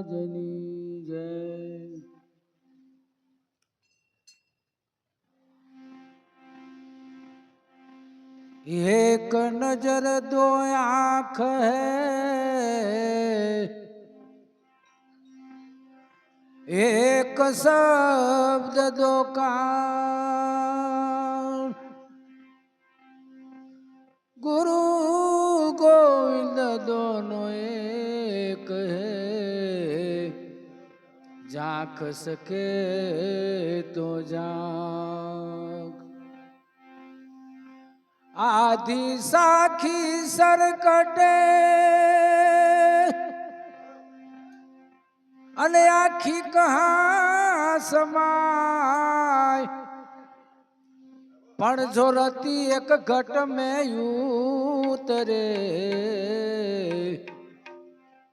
મહારાજની જય। एक नजर दो आँख है, एक शब्द दो कान, गुरु गोविंद दोनों एक है, जाग सके तो जाग। आधी साखी सरकटे अने आखी कहाँ समाय, पण जो रती एक घट में उतरे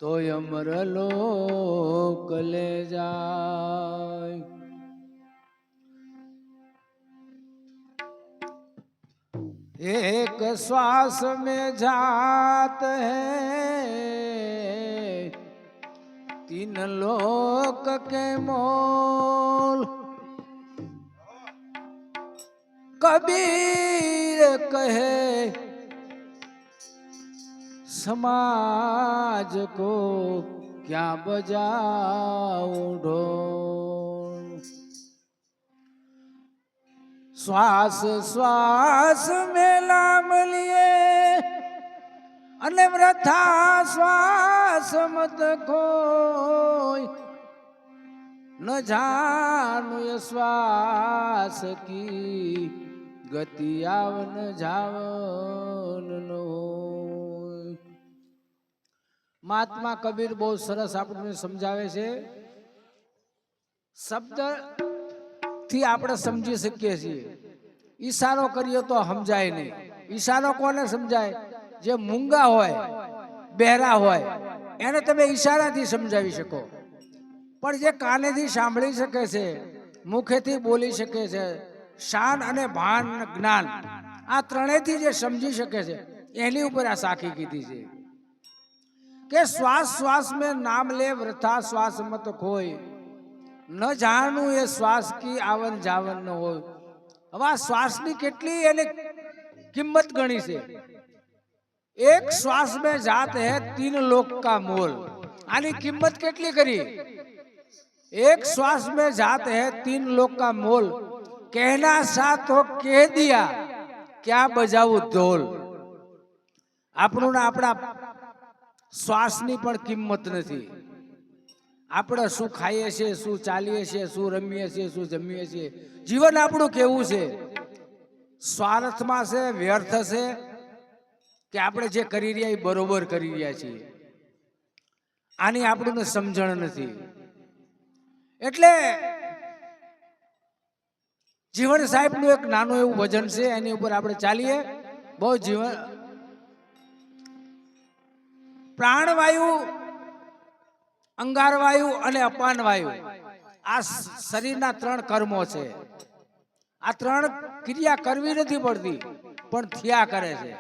तो अमर लोक ले जाय। एक श्वास में जात है तीन लोक के मोल, कबीर कहे समाज को क्या बजाऊं ढोल। श्वास श्वास में लाम लिए अने वृथा श्वास मत खोय, न जानू ये श्वास की गति आवन जावन नो। महात्मा कबीर बहुत सरस आपने समझावे छे। शब्द થી આપણે સમજી શકીએ છીએ, ઈશારો કરીએ તો સમજાય નહીં। ઈશારો કોને સમજાય? જે મૂંગા હોય, બહેરા હોય, એને તમે ઈશારાથી સમજાવી શકો, પણ જે કાનેથી સાંભળી શકે છે, મુખેથી બોલી શકે છે, શાન અને ભાન જ્ઞાન આ ત્રણેયથી જે સમજી શકે છે એની ઉપર આ સાખી કીધી છે કે શ્વાસ શ્વાસ મેં નામ લે વૃથા શ્વાસ મત ખોય, ન જાણવું એ શ્વાસ કી આવન જાવન ન હોય। હવે આ શ્વાસની કેટલી એને કિંમત ગણી છે। એક શ્વાસ में जात है तीन लोक का मोल, आनी किंमत કેટલી કરી? एक श्वास में जात है तीन लोक का मोल, कहना साथ हो कह दिया क्या बजाऊं ढोल। આપણું ને આપણા શ્વાસની પણ કિંમત નથી। આપણે શું ખાઈએ છીએ, શું ચાલીએ છીએ, શું રમીએ છીએ, શું જમીએ છીએ, જીવન આપણું કેવું છે? સ્વાર્થમાં છે, વ્યર્થ છે કે આપણે જે કરી રહ્યા એ બરોબર કરી રહ્યા છીએ? આની આપણને સમજણ નથી। એટલે જીવન સાહેબનું એક નાનું એવું વજન છે, એની ઉપર આપણે ચાલીએ। બહુ જીવન પ્રાણવાયુ, અંગારવાયુ અને અપાનવાયુ આ શરીરના ત્રણ કર્મો છે। આ ત્રણ ક્રિયા કરવી નથી પડતી પણ થયા કરે છે।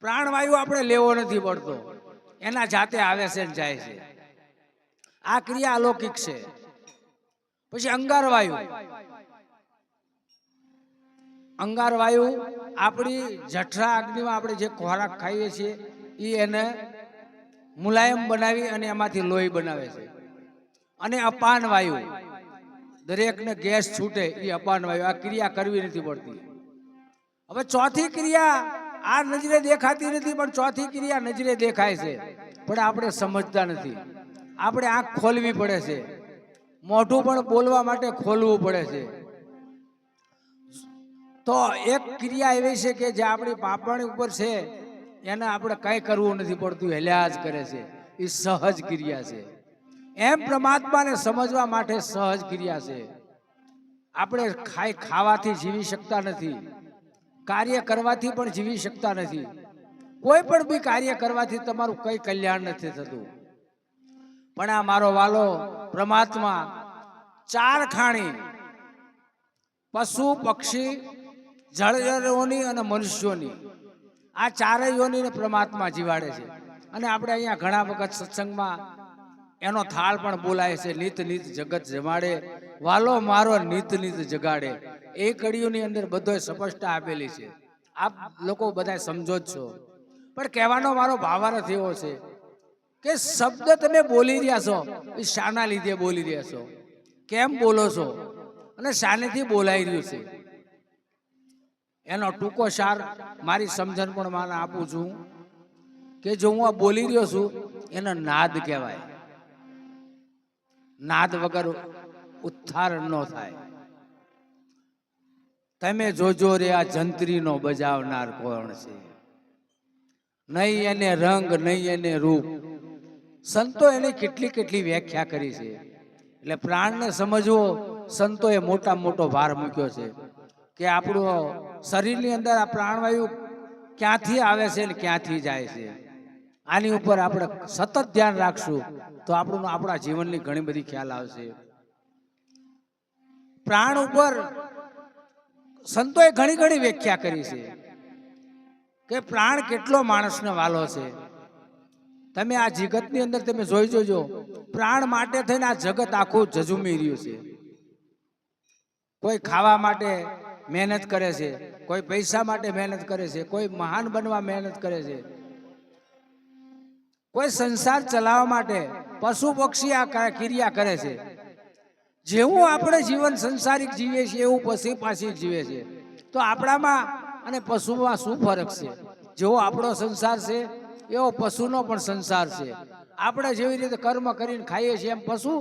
પ્રાણવાયુ આપણે લેવો નથી પડતો, એના જાતે આવે છે ને જાય છે। આ ક્રિયા અલૌકિક છે। પછી અંગારવાયુ, અંગારવાયુ આપણી જઠરા અગ્નિમાં આપણે જે ખોરાક ખાઈએ છીએ એ એને મુલાયમ બનાવી અને એમાંથી લોહી બનાવે છે। અને અપાન વાયુ, દરેકને ગેસ છૂટે એ અપાન વાયુ। આ ક્રિયા કરવી નથી પડતી। હવે ચોથી ક્રિયા આ નજરે દેખાતી નથી પણ ચોથી ક્રિયા નજરે દેખાય છે, પણ આપણે સમજતા નથી। આપણે આંખ ખોલવી પડે છે, મોઢું પણ બોલવા માટે ખોલવું પડે છે। તો એક ક્રિયા એવી છે કે જે આપણી પાપણી ઉપર છે એને આપણે કઈ કરવું નથી પડતું, હેલ્યા જ કરે છે। એ સહજ ક્રિયા છે। એમ પરમાત્માને સમજવા માટે સહજ ક્રિયા છે। આપણે ખાવાથી જીવી શકતા નથી, કાર્ય કરવાથી પણ જીવી શકતા નથી। કોઈ પણ બી કાર્ય કરવાથી તમારું કઈ કલ્યાણ નથી થતું। પણ આ મારો વાલો પરમાત્મા ચાર ખાણી પશુ પક્ષી જળચરોની અને મનુષ્યોની આ ચારેય યોનીને પરમાત્મા જીવાડે છે। અને આપણે અહીંયા ઘણા વખત સત્સંગમાં એનો થાળ પણ બોલાય છે, નિત નિત જગત જમાડે વાલો મારો નિત નિત જગાડે. એ કડીઓની અંદર બધોય સ્પષ્ટતા આપેલી છે, આપ લોકો બધા સમજો જ છો. પણ કહેવાનો મારો ભાવાર્થ એવો છે કે શબ્દ તમે બોલી રહ્યા છો એ શાના લીધે બોલી રહ્યા છો, કેમ બોલો છો અને શાનેથી બોલાઈ રહ્યું છે, એનો ટૂંકો સાર મારી સમજણ પણ માને આપું છું કે જો હું આ બોલી રહ્યો છું એનો નાદ કહેવાય. નાદ વગર ઉત્થાર ન થાય. તમે જોજો રે આ જંત્રીનો બજાવનાર કોણ છે, નહીં એને રંગ નહીં એને રૂપ. સંતો એને કેટલી કેટલી વ્યાખ્યા કરી છે. એટલે પ્રાણને સમજવો સંતોએ મોટો ભાર મૂક્યો છે કે આપણું શરીરની અંદર આ પ્રાણવાયુ ક્યાંથી આવે છે ને ક્યાંથી જાય છે, આની ઉપર આપણે સતત ધ્યાન રાખશું તો આપણા જીવનની ઘણી બધી ખ્યાલ આવશે. પ્રાણ ઉપર સંતોએ ઘણી ઘણી વ્યાખ્યા કરી છે કે પ્રાણ કેટલો માણસને વાલો છે. તમે આ જગતની અંદર તમે જોઈ જોજો, પ્રાણ માટે થઈને આ જગત આખું ઝઝુમી રહ્યું છે. કોઈ ખાવા માટે મહેનત કરે છે, કોઈ પૈસા માટે મહેનત કરે છે, કોઈ મહાન બનવા મહેનત કરે છે, કોઈ સંસાર ચલાવવા માટે પશુ પક્ષી આ ક્રિયા કરે છે. જેવું આપણે જીવન સંસારિક જીવીએ છીએ એવું પશુ પાછી જીવે છે. તો આપણામાં અને પશુમાં શું ફરક છે? જેવો આપણો સંસાર છે એવો પશુનો પણ સંસાર છે. આપણે જેવી રીતે કર્મ કરીને ખાઈએ છીએ એમ પશુ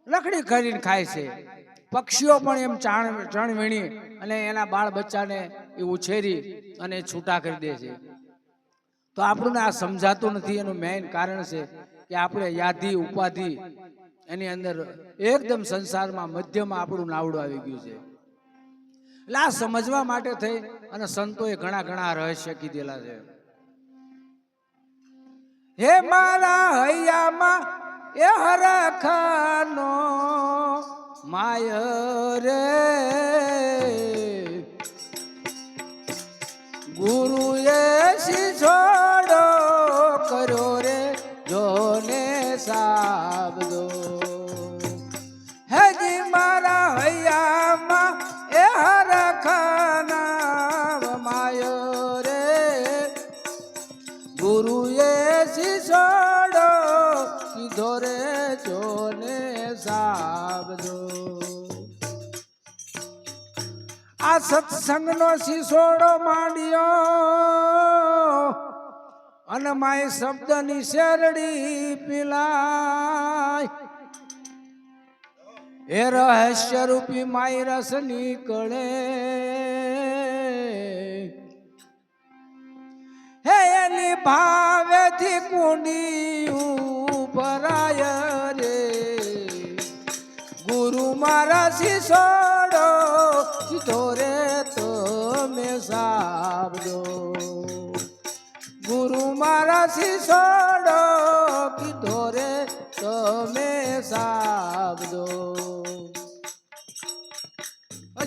લકડી કરીને ખાય છે. પક્ષીઓ પણ એમ ચણ વીણી અને એના બાળ બચ્ચાને એ ઉછેરી અને છૂટા કરી દે છે. તો આપણને આ સમજાતું નથી. એનું મેઇન કારણ છે કે આપણે યાધિ ઉપાધિ એની અંદર એકદમ સંસારમાં મધ્યમાં આપણું નાવડું આવી ગયું છે. એટલે આ સમજવા માટે થઈ અને સંતોએ ઘણા ઘણા રહસ્ય કીધેલા છે. હે મારા હૈયામાં એ હરખાનો માય રે, ગુરુએ શિછોડો કર્યો રે જોને સાબદો. હેજી મારા હૈયામાં એ હરખાના માય રે, ગુરુએ શિછોડો કીધો રે જોને સાબદો. આ સત્સંગનો શિસોડો માંડ્યો અને માય શબ્દની શેરડી પીલાય. એ રહસ્ય રૂપી માય રસ નીકળે. હે એની ભાવેથી કુંડી ભરાય રે, ગુરુ મારા શિસોડો કીધો રે તમે સાબદો. ગુરુ મારા શિસોડો કીધો રે તમે સાબદો.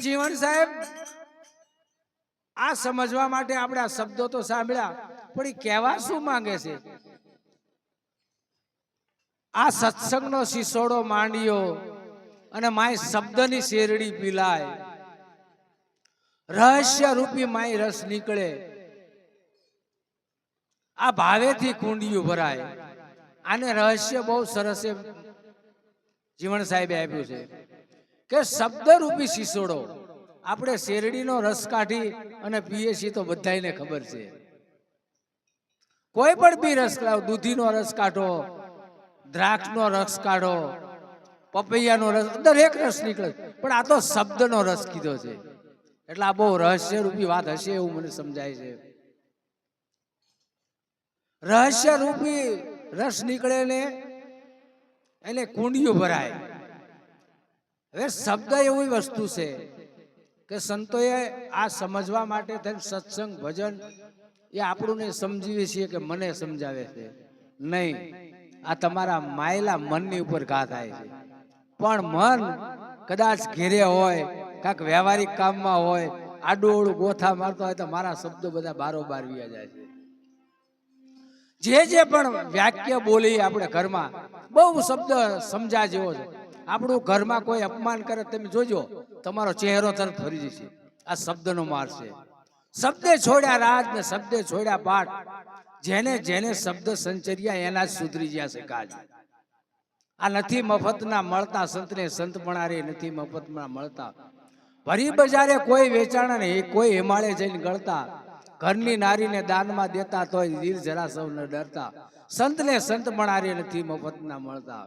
જીવન સાહેબ, આ સમજવા માટે આપણે આ શબ્દો તો સાંભળ્યા, પણ એ કહેવા શું માંગે છે? આ સત્સંગનો શિસોડો માંડ્યો અને માય શબ્દની શેરડી પીલાય. રહસ્ય રૂપી માય રસ નીકળે. આ ભાવેથી કુંડિયું ભરાય. આને રહસ્ય બહુ સરસ જીવન સાહેબે આપ્યું છે કે શબ્દ રૂપી શિસોડો. આપણે શેરડીનો રસ કાઢી અને પીએ છીએ તો બધાને ખબર છે. કોઈ પણ બી રસ કાઢો, દૂધીનો રસ કાઢો, દ્રાક્ષનો રસ કાઢો, પપૈયાનો રસ, દરેક રસ નીકળે. પણ આ તો શબ્દનો રસ કીધો છે. એટલે આ બહુ રહસ્ય રૂપી વાત હશે એવું મને સમજાય છે. રહસ્ય રૂપી રસ નીકળે ને એને કુંડિયું ભરાય. હવે શબ્દ એવી વસ્તુ છે કે સંતોએ આ સમજવા માટે થઈને સત્સંગ ભજન એ આપણને સમજીએ છીએ કે મને સમજાવે છે નહીં. આ તમારા માયલા મનની ઉપર ઘા થાય છે. પણ મન કદાચ ઘેરે હોય, કાંક વ્યવહારિક કામમાં હોય, આડું અવળું ગોથા મારતો હોય તો મારા શબ્દો બધા બારોબાર વ્યા જાય છે. જે પણ વાક્ય બોલી આપણે ઘરમાં બહુ શબ્દ સમજા જેવો છે. આપણું ઘરમાં કોઈ અપમાન કરે તમે જોજો તમારો ચહેરો તરત ફરી જશે. આ શબ્દનો માર છે. શબ્દે છોડ્યા રાજ ને શબ્દે છોડ્યા પાઠ. જેને જેને શબ્દ સંચર્યા એના જ સુધરી ગયા છે કાજ. આ નથી મફતના મળતા સંતને સંતપણા રે નથી મફતના મળતા. ભરી બજારે કોઈ વેચાણા ને કોઈ હિમાળે જઈને ગળતા. ઘરની નારીને દાનમાં દેતા તોય દિલ જરા સૌ ન ડરતા. સંતને સંતપણા રે નથી મફતના મળતા.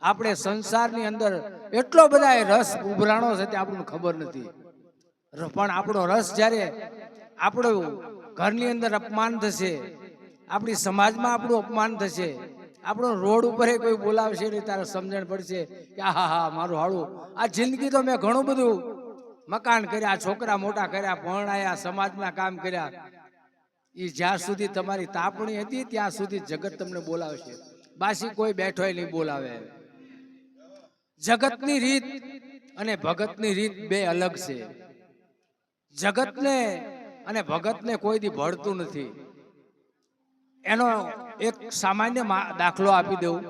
આપણે સંસારની અંદર એટલો બધા રસ ઉભરાણો છે તે આપણને ખબર નથી. પણ આપણો રસ જ્યારે આપણું ઘરની અંદર અપમાન થશે, આપણી સમાજમાં આપણું અપમાન થશે, આપણો રોડ ઉપર કોઈ બોલાવશે ને તારે સમજણ પડશે કે હા હા મારું હાળું આ જિંદગી તો મેં ઘણું બધું મકાન કર્યા, છોકરા મોટા કર્યા, ભણાયા, સમાજના કામ કર્યા. એ જ્યાં સુધી તમારી તાપણી હતી ત્યાં સુધી જગત તમને બોલાવશે. બાસી કોઈ બેઠો નહીં બોલાવે. જગતની રીત અને ભગતની રીત બે અલગ છે. જગતને અને ભગતને કોઈ દી ભળતું નથી. એનો એક સામાન્ય દાખલો આપી દઉં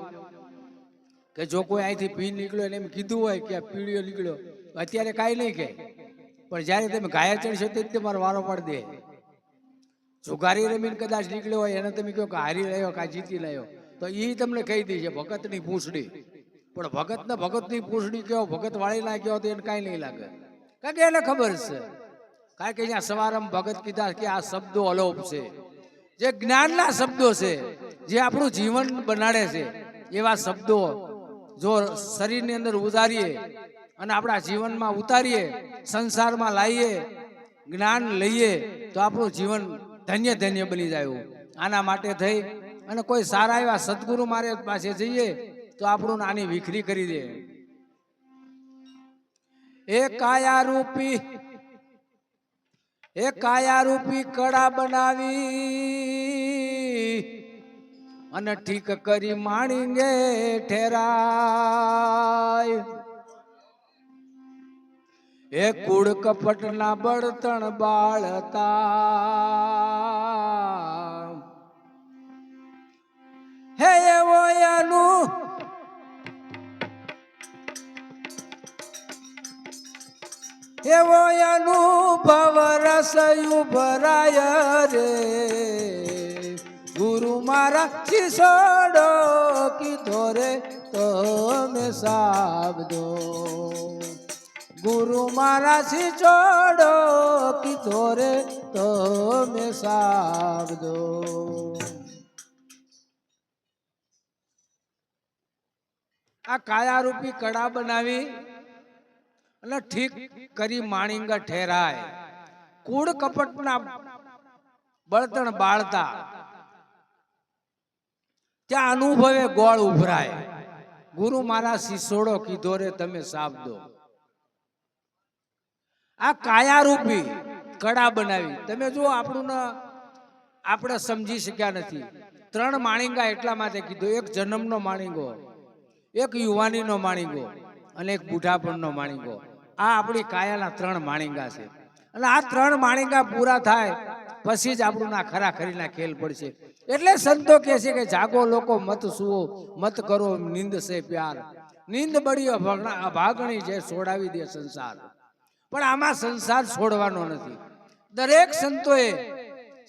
કે જો કોઈ અહીંથી પી નીકળ્યો એને એમ કીધું હોય કે પીળીઓ નીકળ્યો, અત્યારે કાંઈ નહીં કહે, પણ જ્યારે તમે ગાયા ચડશો તે તમારો વારો પાડી દે. જુગારી રમીને કદાચ નીકળ્યો હોય એને તમે કહો કે હારી રહ્યો કે જીતી રહ્યો તો એ તમને કહી દેશે ભગતની પૂંછડી. પણ ભગતને ભગતની પૂંછડી કહો, ભગત વાળી ના કહો તો એને કાંઈ નહીં લાગે. કારણ કે એને ખબર છે. કારણ કે અહીંયા સવારમાં ભગત કીધા કે આ શબ્દો અલોપ છે, જે જ્ઞાનના શબ્દો છે, જે આપણું જીવન બનાડે છે. એવા શબ્દો જો શરીરની અંદર ઉતારીએ અને આપણા જીવનમાં ઉતારીએ, સંસારમાં લાવીએ, જ્ઞાન લઈએ તો આપણું જીવન ધન્ય ધન્ય બની જાય. આના માટે થઈ અને કોઈ સારા એવા સદગુરુ મારે પાસે જઈએ તો આપણું આની વિખરી કરી દે. એ કાયા રૂપી કડા બનાવી અને ઠીક કરી માણીને ઠેરાય. એ કુળ કપટના બળતણ બાળતા. હે એવો એવો અનુભવ રસયું ભરાય રે. ગુરુ મારા શિશોડો કીધો રે તો મેં સાબદો. ગુરુ મારા શિશોડો કીધો રે તો મેં સાબદો. આ કાયારૂપી કડા બનાવી અને ઠીક કરી માણીંગા ઠેરાય. કૂડ કપટના બળતણ બાળતા. ત્યાં અનુભવે ગોળ ઉભરાય. ગુરુ મારા શિશોડો કીધો રે તમે સાબદો. આ કાયારૂપી કડા બનાવી તમે જો આપણું આપણે સમજી શક્યા નથી. 3 માણીંગા એટલા માટે કીધું. એક જન્મનો માણીંગો, એક યુવાનીનો માણીંગો અને એક બુઢાપણનો માણીંગો. આ આપણી કાયાના 3 માણીંગા છે. અને આ 3 માણીંગા પૂરા થાય પછી જ આપણું ના ખરાખરીના ખેલ પડશે. એટલે સંતો કહે છે કે જાગો લોકો મત સુવો, મત કરો નિંદ સે પ્યાર. નિંદ બળી અભાગણી જે છોડાવી દે સંસાર. પણ આમાં સંસાર છોડવાનો નથી. દરેક સંતોએ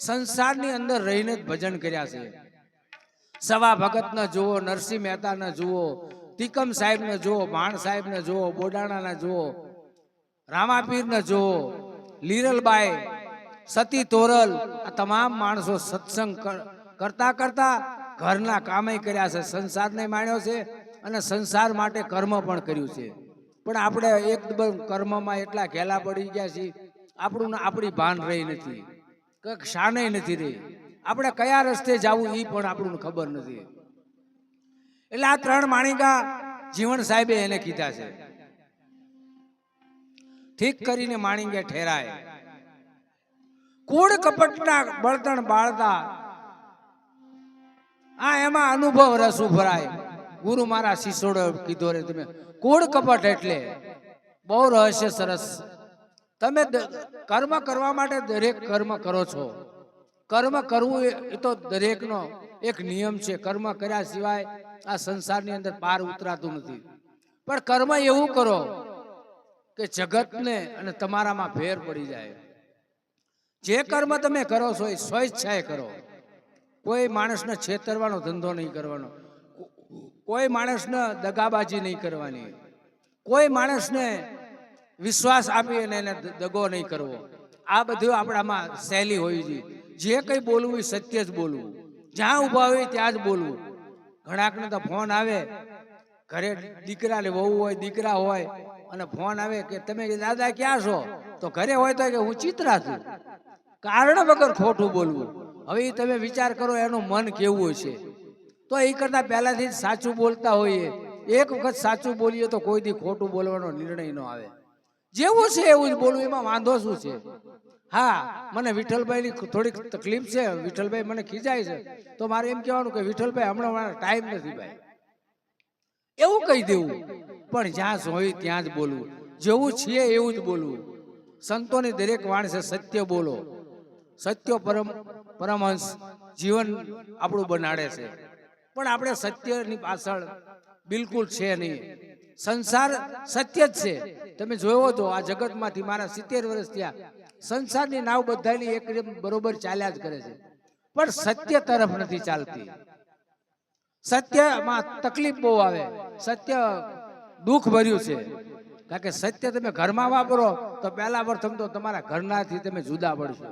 સંસારની અંદર રહીને જ ભજન કર્યા છે. સવા ભગતને જુઓ, નરસિંહ મહેતાને જુઓ, તિકમ સાહેબને જુઓ, ભાણ સાહેબને જુઓ, બોડાણાને જુઓ, રામાપીરને જુઓ, લીરલબાઈ, સતી તોરલ, આ તમામ માણસો સત્સંગ કરતા કરતા ઘરના કામે કર્યા છે, સંસારને માણ્યો છે અને સંસાર માટે કર્મ પણ કર્યું છે. પણ આપણે એકદમ કર્મમાં એટલા ઘેલા પડી ગયા છીએ, આપણી ભાન રહી નથી, શાને નથી રહી. આપણે કયા રસ્તે જવું એ પણ આપણને ખબર નથી. એટલે આ 3 માણીકા જીવન સાહેબે એને કીધા છે. ઠીક કરીને માણીંગે ઠેરાય. કૂડ કપટના બળતણ બાળતા. આ એમાં અનુભવ રસ ઉભરાય. ગુરુ મારા શિશોડો કીધો રે તમે. કૂડ કપટ એટલે બહુ રહસ્ય સરસ. તમે કર્મ કરવા માટે દરેક કર્મ કરો છો, કર્મ કરવું એ તો દરેકનો એક નિયમ છે. કર્મ કર્યા સિવાય આ સંસારની અંદર પાર ઉતરાતું નથી. પણ કર્મ એવું કરો કે જગતને અને તમારામાં ફેર પડી જાય. જે કર્મ તમે કરો છો એ સ્વેચ્છાએ કરો. કોઈ માણસને છેતરવાનો ધંધો નહીં કરવાનો, કોઈ માણસને દગાબાજી નહીં કરવાની, કોઈ માણસને વિશ્વાસ આપી અને એને દગો નહીં કરવો. આ બધું આપણામાં શૈલી હોવી જોઈએ. જે કંઈ બોલવું એ સત્ય જ બોલવું, જ્યાં ઊભા હોય ત્યાં જ બોલવું. ઘણાકને તો ફોન આવે, ઘરે દીકરાને વહુ હોય દીકરા હોય અને ફોન આવે કે તમે દાદા ક્યાં છો, તો ઘરે હોય તો કે હું ચિત્રા છું. કારણ વગર ખોટું બોલવું. હવે એ તમે વિચાર કરો એનું મન કેવું છે. તો એ કરતા પહેલાથી જ સાચું બોલતા હોઈએ. એક વખત સાચું બોલીએ તો કોઈ દી ખોટું બોલવાનો નિર્ણય ન આવે. જેવું છે એવું જ બોલવું, એમાં વાંધો શું છે? હા, મને વિઠ્ઠલભાઈની થોડીક તકલીફ છે, વિઠ્ઠલભાઈ મને ખીજાય છે, તો મારે એમ કહેવાનું કે વિઠ્ઠલભાઈ હમણાં મારો ટાઈમ નથી ભાઈ, એવું કહી દેવું. પણ જ્યાં હોય ત્યાં જ બોલવું, જેવું છીએ એવું જ બોલવું. સંતોની દરેક વાણી છે સત્ય બોલો. સત્ય પરમહંસ જીવન આપણું બનાડે છે. પણ આપણે સત્યની પાછળ બિલકુલ છે નહીં. સંસાર સત્ય જ છે. તમે જોયો તો આ જગતમાંથી મારા 70 વર્ષ થયા, સંસારની નાવ બધાની એક બરોબર ચાલ્યા જ કરે છે, પણ સત્ય તરફ નથી ચાલતી. સત્યમાં તકલીફ બહુ આવે. સત્ય દુઃખ ભર્યું છે. કારણ કે સત્ય તમે ઘરમાં વાપરો તો પહેલા પ્રથમ તો તમારા ઘરનાથી તમે જુદા પડશો.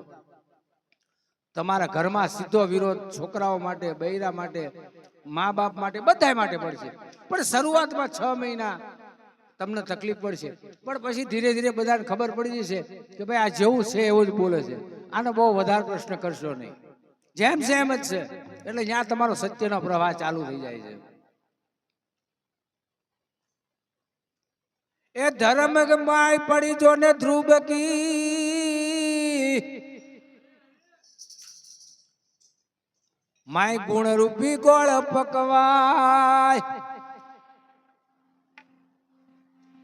તમારા ઘરમાં સીધો વિરોધ છોકરાઓ માટે, બૈરા માટે, મા બાપ માટે, બધા માટે પડશે. પણ શરૂઆતમાં 6 મહિના તમને તકલીફ પડશે, પણ પછી ધીરે ધીરે બધાને ખબર પડી જશે કે ભાઈ આ જેવું છે એવું જ બોલે છે. આનો બહુ વધારે પ્રશ્ન કરશો નહીં. જેમ છે એમ જ છે. એટલે ત્યાં તમારો સત્યનો પ્રવાહ ચાલુ થઈ જાય છે. એ ધર્મ માય પડી જો ને ધ્રુવ કી માય ગુણ રૂપી ગોળ પકવાય,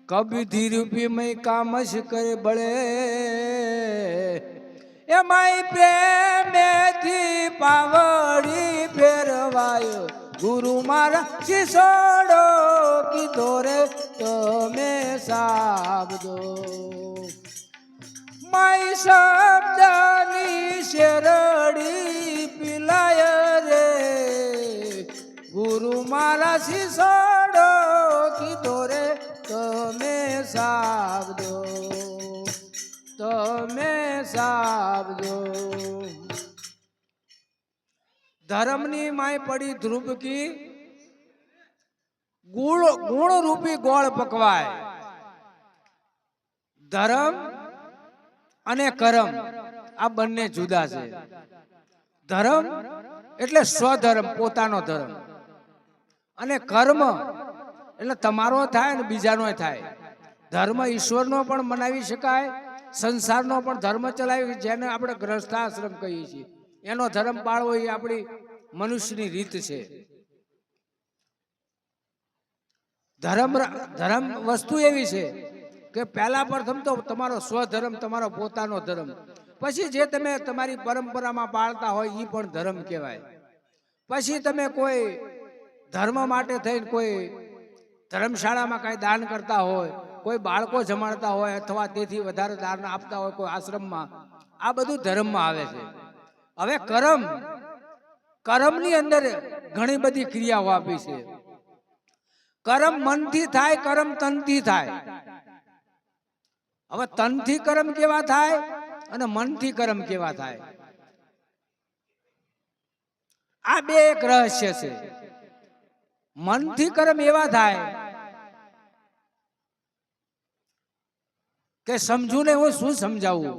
કબીધી રૂપી મય કામશ કરે બળે, એ માય પ્રેમેથી પાવડી ફેરવાયો, ગુરુ મારા શિસોડો કીધો રે તમે સાબદો, માય શબ્દની શેરડી પિલાય રે, ગુરુ મારા શિસોડો કીધો રે તમે સાબદો, તમે સાબદો. ધર્મની માય પડી ધ્રુવ કી ગુણ રૂપી ગોળ પકવાય. ધર્મ અને કર્મ આ બંને જુદા છે. ધર્મ એટલે સ્વધર્મ, પોતાનો ધર્મ, અને કર્મ એટલે તમારો થાય ને બીજાનો થાય. ધર્મ ઈશ્વરનો પણ મનાવી શકાય, સંસારનો પણ ધર્મ ચલાવી, જેને આપણે ગ્રસ્થાશ્રમ કહીએ છીએ. એનો ધર્મ પાળવો એ આપણી મનુષ્યની રીત છે. ધર્મ વસ્તુ એવી છે કે પહેલા પ્રથમ તો તમારો સ્વધર્મ, તમારો પોતાનો ધર્મ, પછી જે તમે તમારી પરંપરામાં પાળતા હોય એ પણ ધર્મ કહેવાય. પછી તમે કોઈ ધર્મ માટે થઈને કોઈ ધર્મશાળામાં કાંઈ દાન કરતા હોય, કોઈ બાળકો જમાડતા હોય, અથવા તેથી વધારે દાન આપતા હોય કોઈ આશ્રમમાં, આ બધું ધર્મમાં આવે છે. હવે કર્મની અંદર ઘણી બધી ક્રિયાઓ આપી છે. કર્મ મનથી થાય, કર્મ તનથી થાય. હવે તનથી કર્મ કેવા થાય અને મનથી કર્મ કેવા થાય, આ બે એક રહસ્ય છે. મનથી કર્મ એવા થાય કે સમજુ ને હું શું સમજાવું.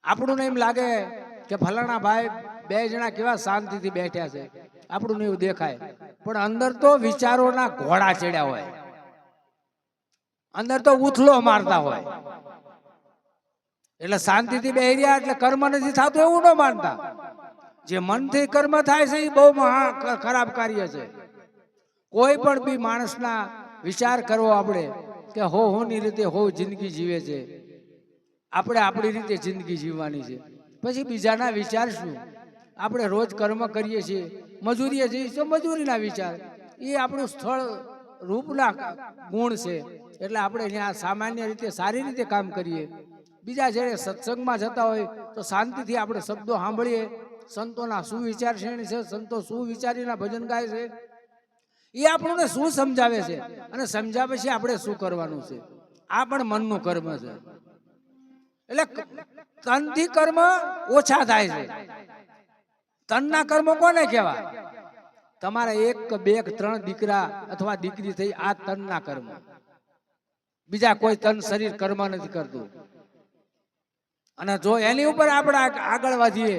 આપણું એમ લાગે કે ફલાણા ભાઈ બે જણા કેવા શાંતિથી બેઠ્યા છે, આપણું એવું દેખાય, પણ અંદર તો વિચારોના ઘોડા ચડ્યા હોય, અંદર તો ઉથલો મારતા હોય. એટલે શાંતિથી બેહી રહ્યા એટલે કર્મ નથી થતું એવું ન માનતા. જે મનથી કર્મ થાય છે એ બહુ મહા ખરાબ કાર્ય છે. કોઈ પણ બી માણસના વિચાર કરવો આપણે કે હોની રીતે જિંદગી જીવે છે, આપણે આપણી રીતે જિંદગી જીવવાની છે. પછી બીજાના વિચાર શું? આપણે રોજ કર્મ કરીએ છીએ, મજૂરીએ જઈએ તો મજૂરીના વિચાર, એ આપણું સ્થળ રૂપના ગુણ છે, એટલે આપણે ત્યાં સામાન્ય રીતે સારી રીતે કામ કરીએ. બીજા જ્યારે સત્સંગમાં જતા હોય તો શાંતિથી આપણે શબ્દો સાંભળીએ, સંતોના સુવિચાર શ્રેણી છે, સંતો શું વિચારીના ભજન ગાય છે, એ આપણને શું સમજાવે છે, અને સમજાવે છે આપણે શું કરવાનું છે. આ પણ મનનું કર્મ છે. એટલે તનથી કર્મ ઓછા થાય છે. તનના કર્મો કોને કહેવાય? તમારા 1 2 3 દીકરા અથવા દીકરી થઈ, આ તનના કર્મ. બીજા કોઈ તન શરીર કર્મ નથી કરતું. અને જો એની ઉપર આપણે આગળ વધીએ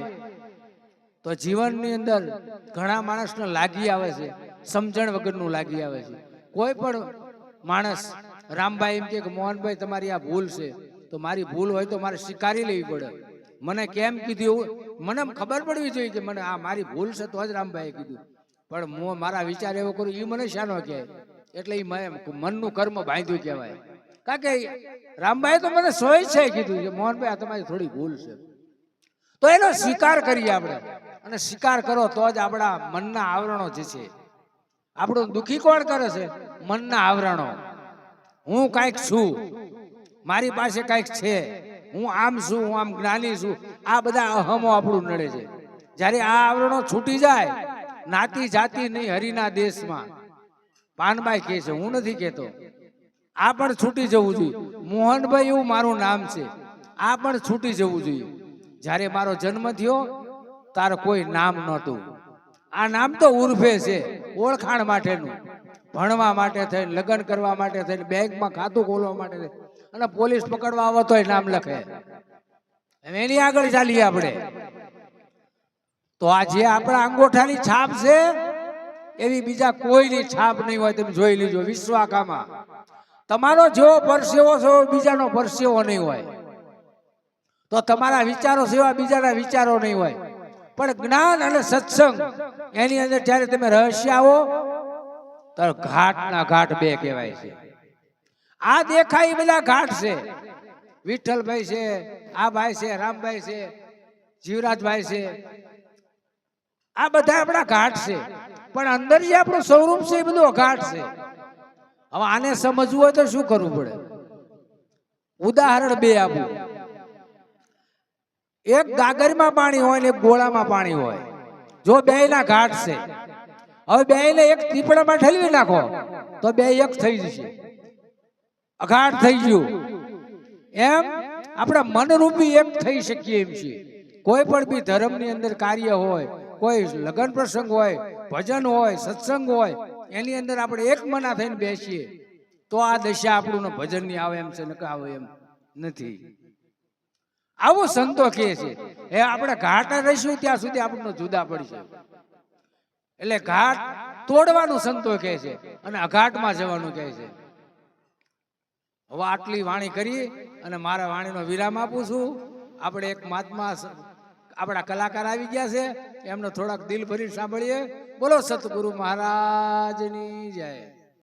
તો જીવનની અંદર ઘણા માણસને લાગી આવે છે, સમજણ વગરનું લાગી આવે છે. કોઈ પણ માણસ, રામભાઈ એમ કે મોહનભાઈ તમારી આ ભૂલ છે, તો મારી ભૂલ હોય તો મારે સ્વીકારી લેવી પડે. મને કેમ કીધું, મને ખબર પડવી જોઈએ કે મને આ મારી ભૂલ છે, તો જ રામભાઈએ કીધું. પણ હું મારા વિચાર એવો કરું, એ મને શાનો કહે? એટલે એ મનનું કર્મ બાંધ્યું કહેવાય. કારણ કે રામભાઈ તો મને સોય છે કીધું કે મોહનભાઈ આ તમારી થોડી ભૂલ છે, તો એનો સ્વીકાર કરીએ આપણે. અને સ્વીકાર કરો તો જ આપણા મનના આવરણો જે છે, આપણું દુઃખી કોણ કરે છે? મનના આવરણો. હું કાંઈક છું, મારી પાસે કાંઈક છે, હું આમ છું, હું આમ જ્ઞાની છું, આ બધા અહમો આપણું નડે છે. જ્યારે આ આવરણો છૂટી જાય, નાતી જાતિ નહીં હરિના દેશમાં, પાનબાઈ કહે છે, હું નથી કહેતો. આ પણ છૂટી જવું જોઈએ. મોહનભાઈ એવું મારું નામ છે, આ પણ છૂટી જવું જોઈએ. જ્યારે મારો જન્મ થયો તારે કોઈ નામ નહોતું. આ નામ તો ઉર્ફે છે, ઓળખાણ માટેનું, ભણવા માટે થઈને, લગ્ન કરવા માટે થઈને, બેંકમાં ખાતું ખોલવા માટે થઈને, અને પોલીસ પકડવા આવે તોય નામ લખે. એની આગળ ચાલીએ આપણે. તો આ જે આપણા અંગોઠાની છાપ છે, એવી બીજા કોઈની છાપ નહીં હોય. તમે જોઈ લીજો વિશ્વાકામાં. તમારો જેવો પરસેવો છે બીજાનો પરસેવો નહીં હોય, તો તમારા વિચારો સેવા બીજાના વિચારો નહીં હોય. પણ જ્ઞાન અને સત્સંગ એની અંદર જ્યારે તમે રહસ્ય આવો તો ઘાટના ઘાટ બે કહેવાય છે. આ દેખાય બધા ઘાટ છે. વિઠ્ઠલભાઈ છે, આ ભાઈ છે, રામભાઈ છે, જીવરાજભાઈ છે, આ બધા આપણા ઘાટ છે. પણ અંદર જે આપણું સ્વરૂપ છે એ બધું ઘાટ છે. હવે આને સમજવું હોય તો શું કરવું પડે? ઉદાહરણ બે આપું. એક ગાગરમાં પાણી હોય ને એક ગોળામાં પાણી હોય. જો બેયના ઘાટ છે, હવે બેયને એક ટીપણામાં ઠલવી નાખો તો બે એક થઈ જશે, અઘાટ થઈ ગયું. એમ આપણા મનરૂપી એક થઈ શકીએ એમ છે. કોઈ પણ બી ધર્મની અંદર કાર્ય હોય, કોઈ લગ્ન પ્રસંગ હોય, ભજન હોય, સત્સંગ હોય, એની અંદર આપણે એક મના થઈને બેસીએ તો આ દશા આપણું ભજન ની આવે એમ છે, નકા આવે એમ નથી. આવું સંતો કહે છે. એ આપણે ઘાટ રહીશું ત્યાં સુધી આપણને જુદા પડશે. એટલે ઘાટ તોડવાનું સંતો કહે છે અને અઘાટમાં જવાનું કહે છે. હવે આટલી વાણી કરી અને મારા વાણીનો વિરામ આપું છું. આપણે એક મહાત્મા આપણા કલાકાર આવી ગયા છે, એમને થોડાક દિલ ભરી સાંભળીએ. બોલો સતગુરુ મહારાજની જય.